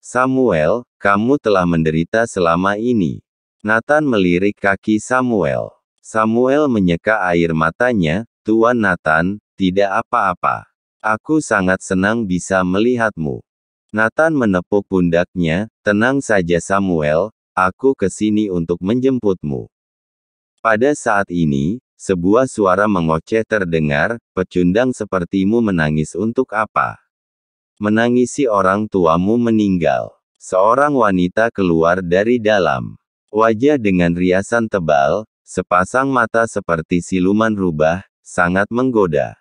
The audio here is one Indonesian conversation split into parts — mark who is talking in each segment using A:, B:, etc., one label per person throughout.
A: Samuel, kamu telah menderita selama ini. Nathan melirik kaki Samuel. Samuel menyeka air matanya, Tuan Nathan, tidak apa-apa. Aku sangat senang bisa melihatmu. Nathan menepuk pundaknya, tenang saja Samuel, aku ke sini untuk menjemputmu. Pada saat ini, sebuah suara mengoceh terdengar, pecundang sepertimu menangis untuk apa? Menangisi orang tuamu meninggal. Seorang wanita keluar dari dalam. Wajah dengan riasan tebal, sepasang mata seperti siluman rubah, sangat menggoda.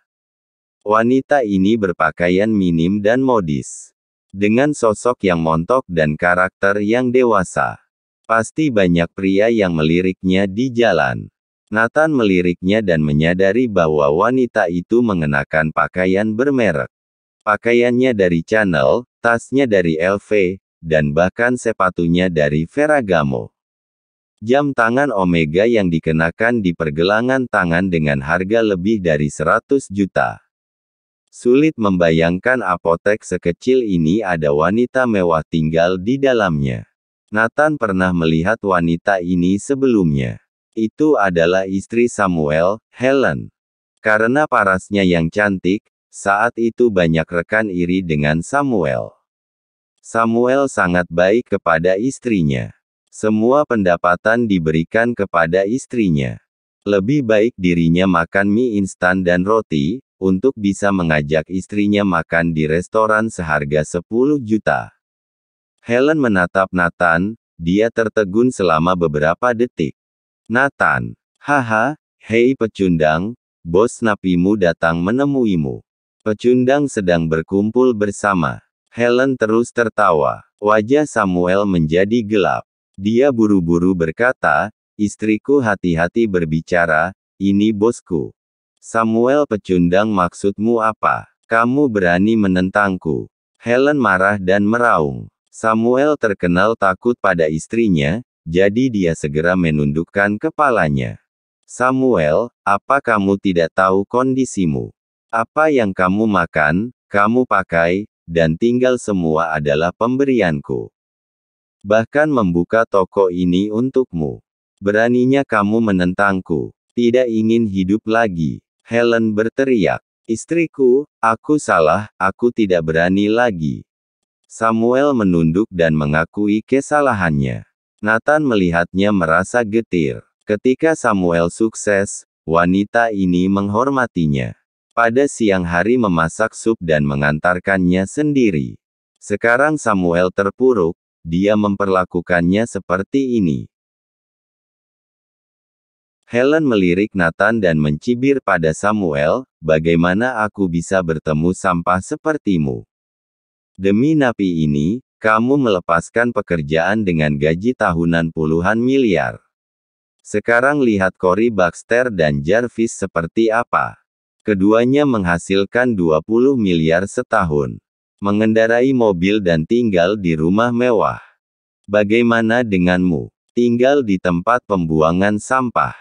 A: Wanita ini berpakaian minim dan modis. Dengan sosok yang montok dan karakter yang dewasa. Pasti banyak pria yang meliriknya di jalan. Nathan meliriknya dan menyadari bahwa wanita itu mengenakan pakaian bermerek. Pakaiannya dari Chanel, tasnya dari LV, dan bahkan sepatunya dari Ferragamo. Jam tangan Omega yang dikenakan di pergelangan tangan dengan harga lebih dari 100 juta. Sulit membayangkan apotek sekecil ini ada wanita mewah tinggal di dalamnya. Nathan pernah melihat wanita ini sebelumnya. Itu adalah istri Samuel, Helen. Karena parasnya yang cantik, saat itu banyak rekan iri dengan Samuel. Samuel sangat baik kepada istrinya. Semua pendapatan diberikan kepada istrinya. Lebih baik dirinya makan mie instan dan roti, untuk bisa mengajak istrinya makan di restoran seharga 10 juta. Helen menatap Nathan, dia tertegun selama beberapa detik. Nathan, haha, hei pecundang, bos napimu datang menemuimu. Pecundang sedang berkumpul bersama. Helen terus tertawa. Wajah Samuel menjadi gelap. Dia buru-buru berkata, istriku hati-hati berbicara, ini bosku. Samuel pecundang maksudmu apa? Kamu berani menentangku. Helen marah dan meraung. Samuel terkenal takut pada istrinya, jadi dia segera menundukkan kepalanya. Samuel, apa kamu tidak tahu kondisimu? Apa yang kamu makan, kamu pakai, dan tinggal semua adalah pemberianku. Bahkan membuka toko ini untukmu. Beraninya kamu menentangku. Tidak ingin hidup lagi. Helen berteriak. Istriku, aku salah, aku tidak berani lagi. Samuel menunduk dan mengakui kesalahannya. Nathan melihatnya merasa getir. Ketika Samuel sukses, wanita ini menghormatinya. Pada siang hari memasak sup dan mengantarkannya sendiri. Sekarang Samuel terpuruk, dia memperlakukannya seperti ini. Helen melirik Nathan dan mencibir pada Samuel, bagaimana aku bisa bertemu sampah sepertimu? Demi napi ini, kamu melepaskan pekerjaan dengan gaji tahunan puluhan miliar. Sekarang lihat Cory Baxter dan Jarvis seperti apa. Keduanya menghasilkan 20 miliar setahun. Mengendarai mobil dan tinggal di rumah mewah. Bagaimana denganmu? Tinggal di tempat pembuangan sampah.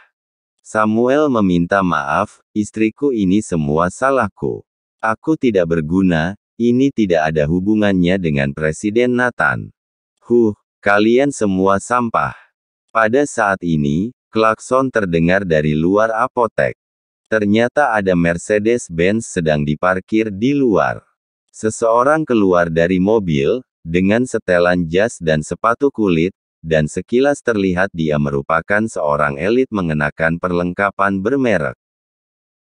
A: Samuel meminta maaf, istriku ini semua salahku. Aku tidak berguna, ini tidak ada hubungannya dengan Presiden Nathan. Kalian semua sampah. Pada saat ini, klakson terdengar dari luar apotek. Ternyata ada Mercedes-Benz sedang diparkir di luar. Seseorang keluar dari mobil, dengan setelan jas dan sepatu kulit, dan sekilas terlihat dia merupakan seorang elit mengenakan perlengkapan bermerek.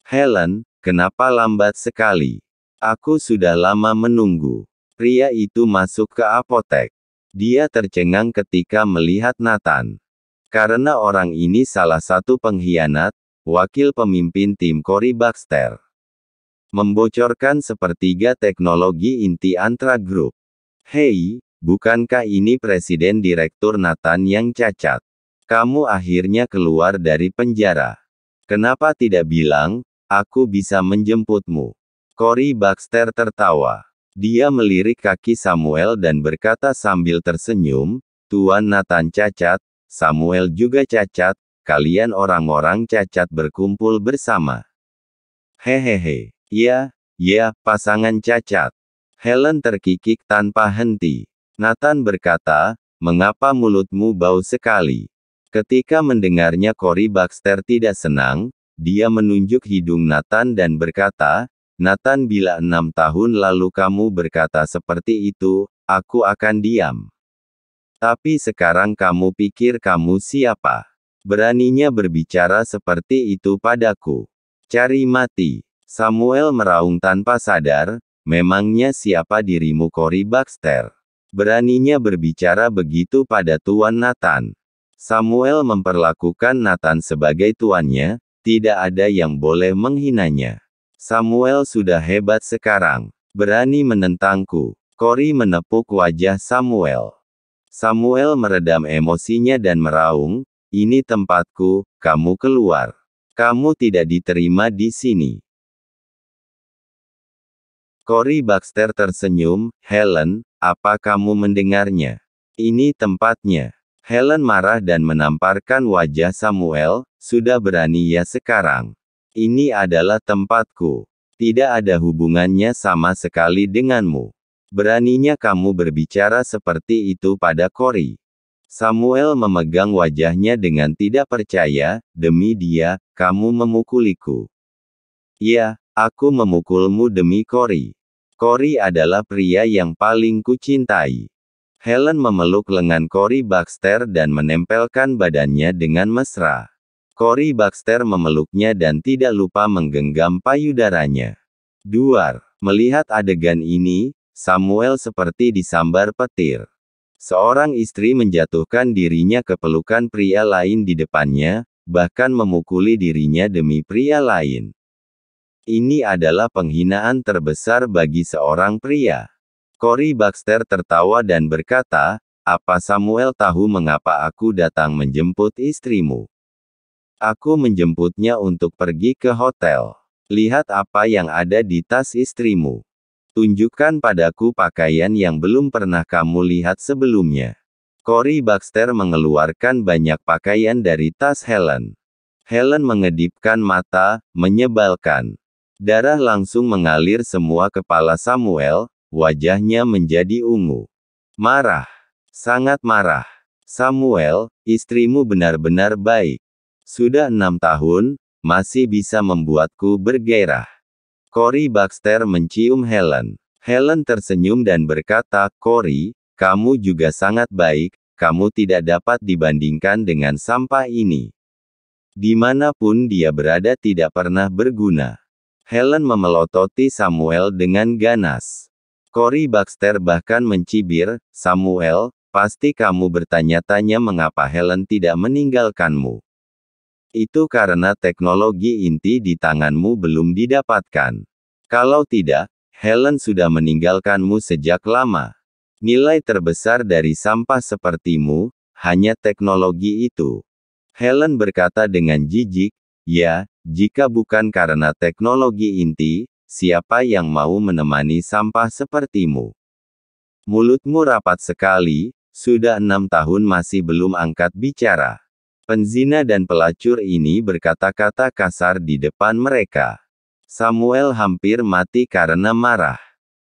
A: Helen, kenapa lambat sekali? Aku sudah lama menunggu. Pria itu masuk ke apotek. Dia tercengang ketika melihat Nathan. Karena orang ini salah satu pengkhianat, wakil pemimpin tim Cory Baxter. Membocorkan sepertiga teknologi inti Antra Group. Hei, bukankah ini Presiden Direktur Nathan yang cacat? Kamu akhirnya keluar dari penjara. Kenapa tidak bilang, aku bisa menjemputmu? Cory Baxter tertawa. Dia melirik kaki Samuel dan berkata sambil tersenyum, Tuan Nathan cacat, Samuel juga cacat, kalian orang-orang cacat berkumpul bersama. Hehehe. Ya, pasangan cacat. Helen terkikik tanpa henti. Nathan berkata, "Mengapa mulutmu bau sekali?" Ketika mendengarnya Cory Baxter tidak senang, dia menunjuk hidung Nathan dan berkata, "Nathan, bila 6 tahun lalu kamu berkata seperti itu, aku akan diam. Tapi sekarang kamu pikir kamu siapa? Beraninya berbicara seperti itu padaku. Cari mati." Samuel meraung tanpa sadar, "Memangnya siapa dirimu, Cory Baxter? Beraninya berbicara begitu pada Tuan Nathan." Samuel memperlakukan Nathan sebagai tuannya, tidak ada yang boleh menghinanya. Samuel sudah hebat sekarang. Berani menentangku. Cory menepuk wajah Samuel. Samuel meredam emosinya dan meraung, "Ini tempatku, kamu keluar. Kamu tidak diterima di sini." Cory Baxter tersenyum, "Helen, apa kamu mendengarnya? Ini tempatnya." Helen marah dan menamparkan wajah Samuel, "Sudah berani ya sekarang. Ini adalah tempatku. Tidak ada hubungannya sama sekali denganmu. Beraninya kamu berbicara seperti itu pada Cory." Samuel memegang wajahnya dengan tidak percaya, "Demi dia, kamu memukuliku." "Ya, aku memukulmu demi Cory. Cory adalah pria yang paling kucintai." Helen memeluk lengan Cory Baxter dan menempelkan badannya dengan mesra. Cory Baxter memeluknya dan tidak lupa menggenggam payudaranya. Duar. Melihat adegan ini, Samuel seperti disambar petir. Seorang istri menjatuhkan dirinya ke pelukan pria lain di depannya, bahkan memukuli dirinya demi pria lain. Ini adalah penghinaan terbesar bagi seorang pria. Cory Baxter tertawa dan berkata, "Apa Samuel tahu mengapa aku datang menjemput istrimu? Aku menjemputnya untuk pergi ke hotel. Lihat apa yang ada di tas istrimu. Tunjukkan padaku pakaian yang belum pernah kamu lihat sebelumnya." Cory Baxter mengeluarkan banyak pakaian dari tas Helen. Helen mengedipkan mata, menyebalkan. Darah langsung mengalir semua kepala Samuel, wajahnya menjadi ungu. Marah. Sangat marah. "Samuel, istrimu benar-benar baik. Sudah 6 tahun, masih bisa membuatku bergairah." Cory Baxter mencium Helen. Helen tersenyum dan berkata, "Cory, kamu juga sangat baik, kamu tidak dapat dibandingkan dengan sampah ini. Dimanapun dia berada tidak pernah berguna." Helen memelototi Samuel dengan ganas. Cory Baxter bahkan mencibir, "Samuel, pasti kamu bertanya-tanya mengapa Helen tidak meninggalkanmu. Itu karena teknologi inti di tanganmu belum didapatkan. Kalau tidak, Helen sudah meninggalkanmu sejak lama. Nilai terbesar dari sampah sepertimu, hanya teknologi itu." Helen berkata dengan jijik, "Ya, jika bukan karena teknologi inti, siapa yang mau menemani sampah sepertimu? Mulutmu rapat sekali, sudah 6 tahun masih belum angkat bicara." Penzina dan pelacur ini berkata-kata kasar di depan mereka. Samuel hampir mati karena marah.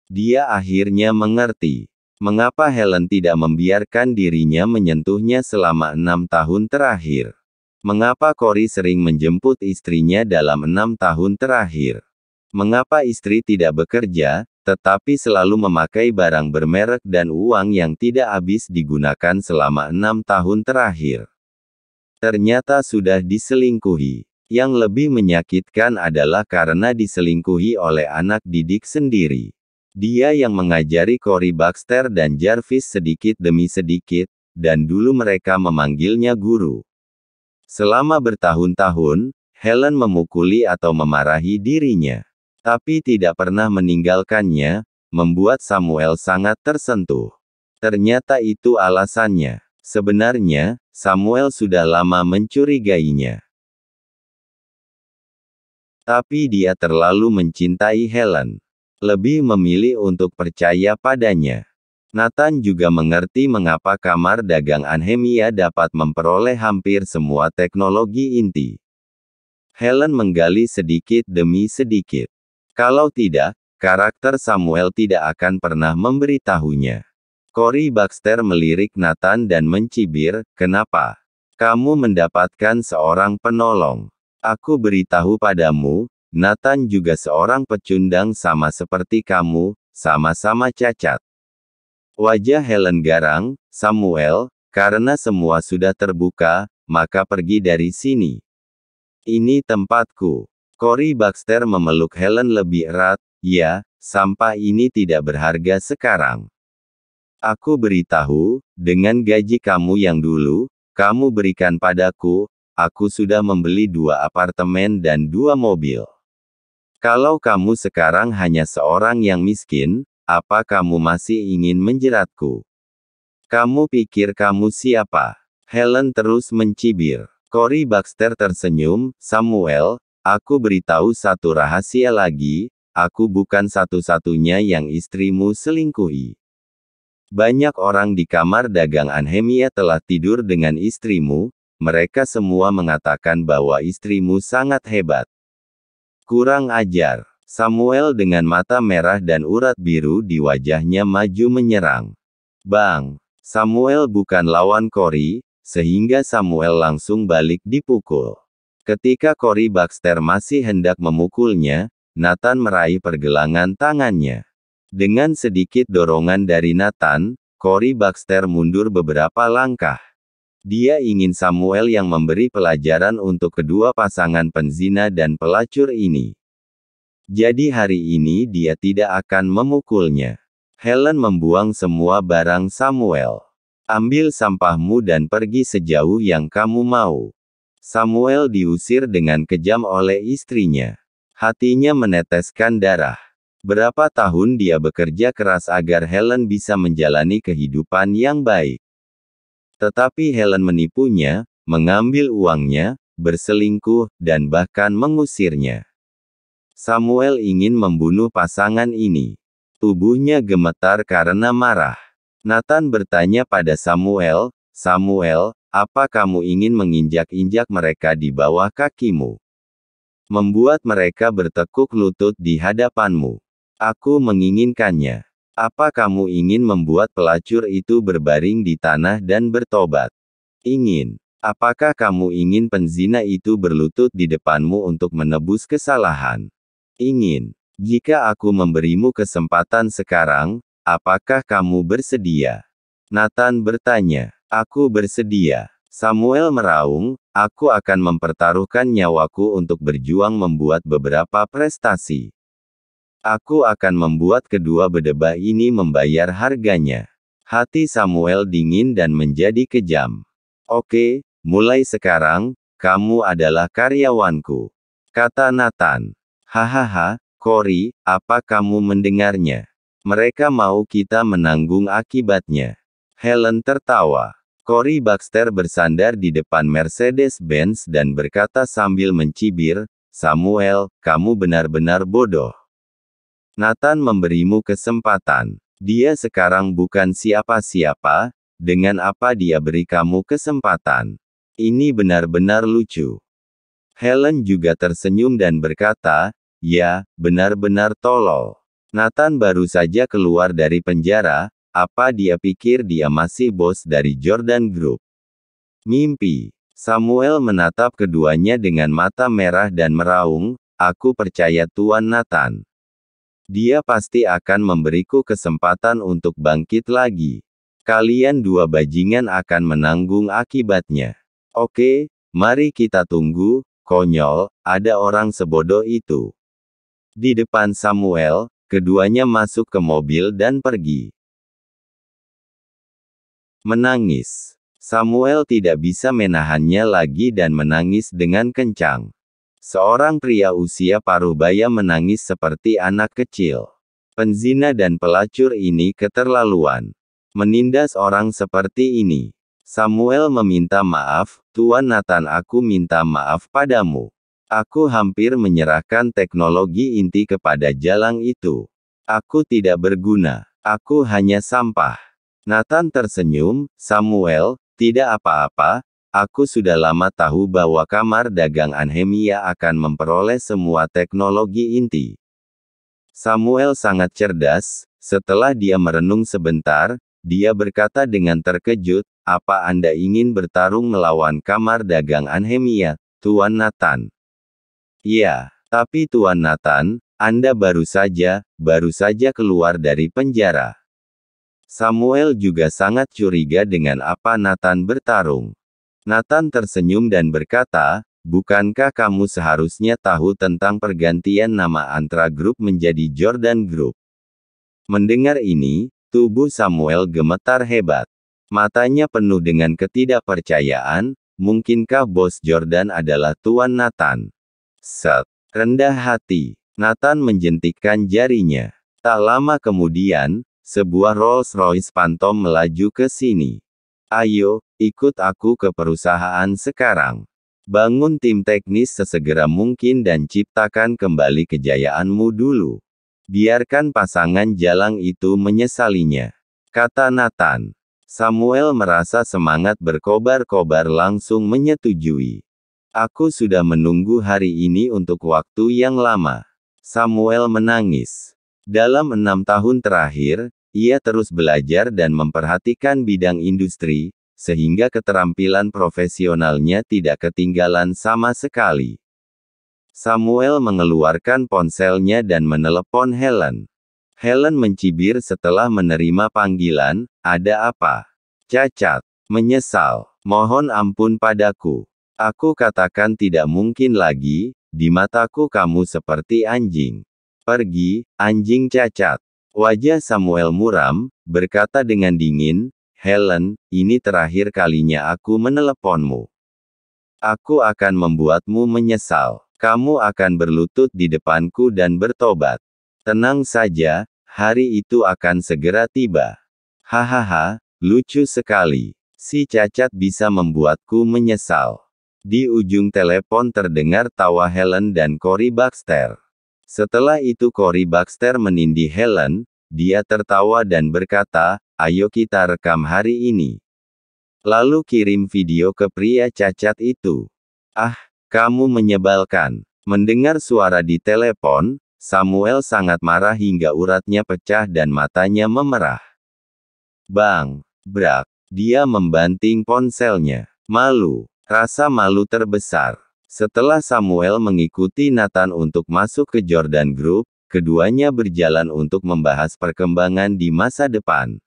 A: Dia akhirnya mengerti mengapa Helen tidak membiarkan dirinya menyentuhnya selama 6 tahun terakhir. Mengapa Cory sering menjemput istrinya dalam 6 tahun terakhir. Mengapa istri tidak bekerja, tetapi selalu memakai barang bermerek dan uang yang tidak habis digunakan selama 6 tahun terakhir. Ternyata sudah diselingkuhi. Yang lebih menyakitkan adalah karena diselingkuhi oleh anak didik sendiri. Dia yang mengajari Cory Baxter dan Jarvis sedikit demi sedikit, dan dulu mereka memanggilnya guru. Selama bertahun-tahun, Helen memukuli atau memarahi dirinya. Tapi tidak pernah meninggalkannya, membuat Samuel sangat tersentuh. Ternyata itu alasannya. Sebenarnya, Samuel sudah lama mencurigainya. Tapi dia terlalu mencintai Helen. Lebih memilih untuk percaya padanya. Nathan juga mengerti mengapa kamar dagang Anhemia dapat memperoleh hampir semua teknologi inti. Helen menggali sedikit demi sedikit. Kalau tidak, karakter Samuel tidak akan pernah memberitahunya. Cory Baxter melirik Nathan dan mencibir, "Kenapa? Kamu mendapatkan seorang penolong. Aku beritahu padamu, Nathan juga seorang pecundang sama seperti kamu, sama-sama cacat." Wajah Helen garang. "Samuel, karena semua sudah terbuka, maka pergi dari sini. Ini tempatku." Cory Baxter memeluk Helen lebih erat. "Ya, sampah ini tidak berharga sekarang. Aku beritahu, dengan gaji kamu yang dulu, kamu berikan padaku, aku sudah membeli 2 apartemen dan 2 mobil. Kalau kamu sekarang hanya seorang yang miskin, apa kamu masih ingin menjeratku? Kamu pikir kamu siapa?" Helen terus mencibir. Cory Baxter tersenyum. "Samuel, aku beritahu satu rahasia lagi, aku bukan satu-satunya yang istrimu selingkuhi. Banyak orang di kamar dagang Anhemia telah tidur dengan istrimu, mereka semua mengatakan bahwa istrimu sangat hebat." "Kurang ajar." Samuel dengan mata merah dan urat biru di wajahnya maju menyerang. Bang! Samuel bukan lawan Cory, sehingga Samuel langsung balik dipukul. Ketika Cory Baxter masih hendak memukulnya, Nathan meraih pergelangan tangannya. Dengan sedikit dorongan dari Nathan, Cory Baxter mundur beberapa langkah. Dia ingin Samuel yang memberi pelajaran untuk kedua pasangan penzina dan pelacur ini. Jadi hari ini dia tidak akan memukulnya. Helen membuang semua barang Samuel. "Ambil sampahmu dan pergi sejauh yang kamu mau." Samuel diusir dengan kejam oleh istrinya. Hatinya meneteskan darah. Berapa tahun dia bekerja keras agar Helen bisa menjalani kehidupan yang baik. Tetapi Helen menipunya, mengambil uangnya, berselingkuh, dan bahkan mengusirnya. Samuel ingin membunuh pasangan ini. Tubuhnya gemetar karena marah. Nathan bertanya pada Samuel, "Samuel, apa kamu ingin menginjak-injak mereka di bawah kakimu? Membuat mereka bertekuk lutut di hadapanmu?" "Aku menginginkannya." "Apa kamu ingin membuat pelacur itu berbaring di tanah dan bertobat?" "Ingin." "Apakah kamu ingin penzina itu berlutut di depanmu untuk menebus kesalahan?" "Ingin." "Jika aku memberimu kesempatan sekarang, apakah kamu bersedia?" Nathan bertanya. "Aku bersedia." Samuel meraung, "Aku akan mempertaruhkan nyawaku untuk berjuang membuat beberapa prestasi. Aku akan membuat kedua bedebah ini membayar harganya." Hati Samuel dingin dan menjadi kejam. "Oke, mulai sekarang, kamu adalah karyawanku," kata Nathan. "Hahaha, Cory, apa kamu mendengarnya? Mereka mau kita menanggung akibatnya." Helen tertawa. Cory Baxter bersandar di depan Mercedes-Benz dan berkata sambil mencibir, "Samuel, kamu benar-benar bodoh. Nathan memberimu kesempatan. Dia sekarang bukan siapa-siapa, dengan apa dia beri kamu kesempatan? Ini benar-benar lucu." Helen juga tersenyum dan berkata, "Ya, benar-benar tolol. Nathan baru saja keluar dari penjara, apa dia pikir dia masih bos dari Jordan Group? Mimpi." Samuel menatap keduanya dengan mata merah dan meraung, "Aku percaya Tuan Nathan. Dia pasti akan memberiku kesempatan untuk bangkit lagi. Kalian dua bajingan akan menanggung akibatnya." "Oke, mari kita tunggu, konyol, ada orang sebodoh itu." Di depan Samuel, keduanya masuk ke mobil dan pergi. Menangis. Samuel tidak bisa menahannya lagi dan menangis dengan kencang. Seorang pria usia paruh baya menangis seperti anak kecil. Penzina dan pelacur ini keterlaluan. Menindas orang seperti ini. Samuel meminta maaf, "Tuan Nathan, aku minta maaf padamu. Aku hampir menyerahkan teknologi inti kepada jalang itu. Aku tidak berguna. Aku hanya sampah." Nathan tersenyum, "Samuel, tidak apa-apa. Aku sudah lama tahu bahwa kamar dagang Anhemia akan memperoleh semua teknologi inti." Samuel sangat cerdas. Setelah dia merenung sebentar, dia berkata dengan terkejut, apa Anda ingin bertarung melawan kamar dagang Anhemia, Tuan Nathan? Iya, tapi Tuan Nathan, Anda baru saja keluar dari penjara. Samuel juga sangat curiga dengan apa Nathan bertarung. Nathan tersenyum dan berkata, bukankah kamu seharusnya tahu tentang pergantian nama Antra Group menjadi Jordan Group? Mendengar ini, tubuh Samuel gemetar hebat. Matanya penuh dengan ketidakpercayaan, mungkinkah bos Jordan adalah Tuan Nathan? Set. Rendah hati. Nathan menjentikkan jarinya. Tak lama kemudian, sebuah Rolls-Royce Phantom melaju ke sini. Ayo, ikut aku ke perusahaan sekarang. Bangun tim teknis sesegera mungkin dan ciptakan kembali kejayaanmu dulu. Biarkan pasangan jalang itu menyesalinya, kata Nathan. Samuel merasa semangat berkobar-kobar langsung menyetujui. Aku sudah menunggu hari ini untuk waktu yang lama. Samuel menangis. Dalam 6 tahun terakhir, ia terus belajar dan memperhatikan bidang industri, sehingga keterampilan profesionalnya tidak ketinggalan sama sekali. Samuel mengeluarkan ponselnya dan menelepon Helen. Helen mencibir setelah menerima panggilan, ada apa? Cacat. Menyesal. Mohon ampun padaku. Aku katakan tidak mungkin lagi, di mataku kamu seperti anjing. Pergi, anjing cacat. Wajah Samuel muram, berkata dengan dingin, Helen, ini terakhir kalinya aku meneleponmu. Aku akan membuatmu menyesal. Kamu akan berlutut di depanku dan bertobat. Tenang saja, hari itu akan segera tiba. Hahaha, lucu sekali. Si cacat bisa membuatku menyesal. Di ujung telepon terdengar tawa Helen dan Cory Baxter. Setelah itu Cory Baxter menindih Helen, dia tertawa dan berkata, ayo kita rekam hari ini. Lalu kirim video ke pria cacat itu. Ah, kamu menyebalkan. Mendengar suara di telepon, Samuel sangat marah hingga uratnya pecah dan matanya memerah. Bang, brak, dia membanting ponselnya. Malu. Rasa malu terbesar. Setelah Samuel mengikuti Nathan untuk masuk ke Jordan Group, keduanya berjalan untuk membahas perkembangan di masa depan.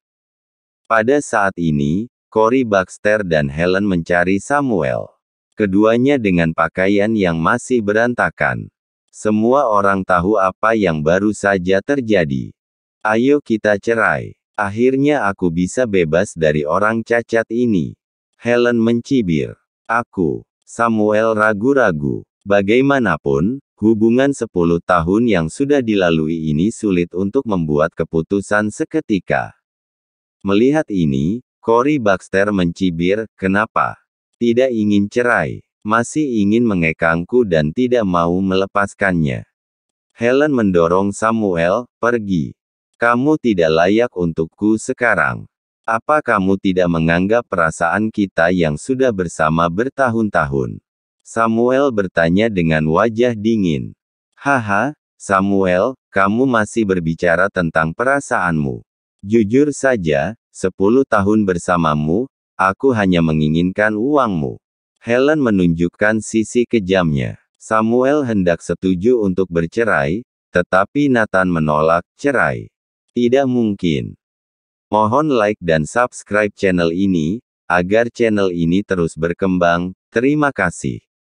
A: Pada saat ini, Cory Baxter dan Helen mencari Samuel. Keduanya dengan pakaian yang masih berantakan. Semua orang tahu apa yang baru saja terjadi. Ayo kita cerai. Akhirnya aku bisa bebas dari orang cacat ini. Helen mencibir. Aku. Samuel ragu-ragu. Bagaimanapun, hubungan 10 tahun yang sudah dilalui ini sulit untuk membuat keputusan seketika. Melihat ini, Cory Baxter mencibir, kenapa? Tidak ingin cerai. Masih ingin mengekangku dan tidak mau melepaskannya. Helen mendorong Samuel, pergi. Kamu tidak layak untukku sekarang. Apa kamu tidak menganggap perasaan kita yang sudah bersama bertahun-tahun? Samuel bertanya dengan wajah dingin. Haha, Samuel, kamu masih berbicara tentang perasaanmu. Jujur saja, 10 tahun bersamamu, aku hanya menginginkan uangmu. Helen menunjukkan sisi kejamnya. Samuel hendak setuju untuk bercerai, tetapi Nathan menolak cerai. Tidak mungkin. Mohon like dan subscribe channel ini, agar channel ini terus berkembang. Terima kasih.